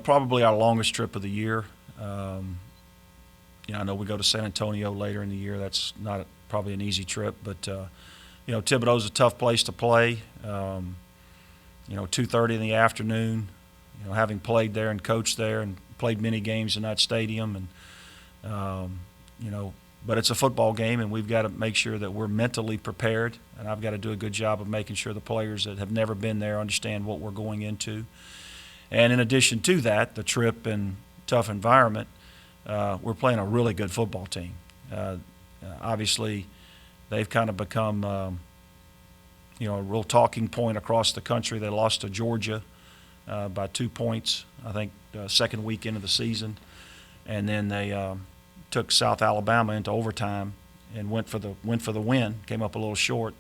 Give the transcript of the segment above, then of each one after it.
Probably our longest trip of the year. I know we go to San Antonio later in the year. That's not probably an easy trip, but Thibodeau's a tough place to play. 2:30 in the afternoon. Having played there and coached there and played many games in that stadium, and but it's a football game, and we've got to make sure that we're mentally prepared. And I've got to do a good job of making sure the players that have never been there understand what we're going into. And in addition to that, the trip and tough environment, we're playing a really good football team. Obviously, they've kind of become, a real talking point across the country. They lost to Georgia by 2 points, I think, second week into the season. And then they took South Alabama into overtime and went for the win, came up a little short,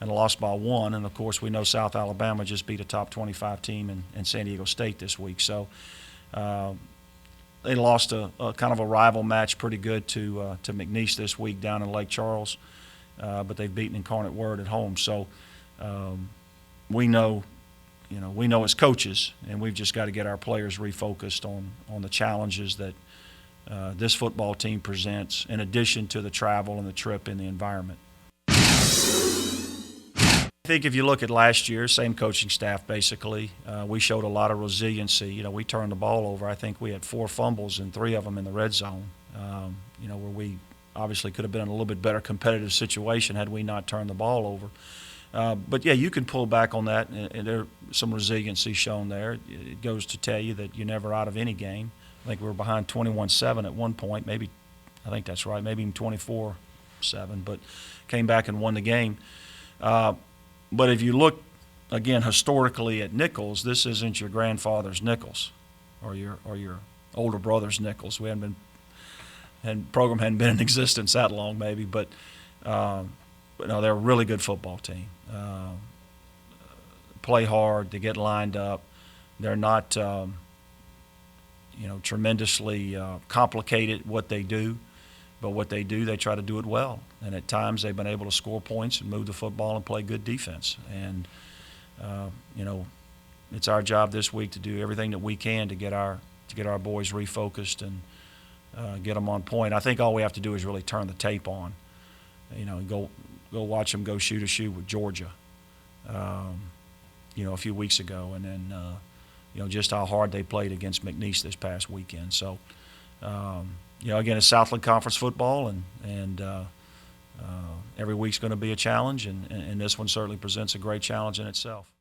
and lost by 1. And, of course, we know South Alabama just beat a top 25 team in San Diego State this week. So they lost a kind of a rival match pretty good to McNeese this week down in Lake Charles, but they've beaten Incarnate Word at home. So we know as coaches, and we've just got to get our players refocused on the challenges that this football team presents, in addition to the travel and the trip and the environment. I think if you look at last year, same coaching staff basically, we showed a lot of resiliency. We turned the ball over. I think we had 4 fumbles and 3 of them in the red zone, where we obviously could have been in a little bit better competitive situation had we not turned the ball over. But, yeah, you can pull back on that, and there's some resiliency shown there. It goes to tell you that you're never out of any game. I think we were behind 21-7 at one point, maybe, I think that's right, maybe even 24-7, but came back and won the game. But if you look, again, historically at Nicholls, this isn't your grandfather's Nicholls or your older brother's Nicholls. Program hadn't been in existence that long maybe, but no, they're a really good football team. Play hard, they get lined up. They're not tremendously complicated what they do, but what they do, they try to do it well. And at times they've been able to score points and move the football and play good defense. And, it's our job this week to do everything that we can to get our boys refocused and get them on point. I think all we have to do is really turn the tape on. Go watch them go shoot a shoe with Georgia, a few weeks ago, and then just how hard they played against McNeese this past weekend. So, again, it's Southland Conference football, and every week's going to be a challenge, and this one certainly presents a great challenge in itself.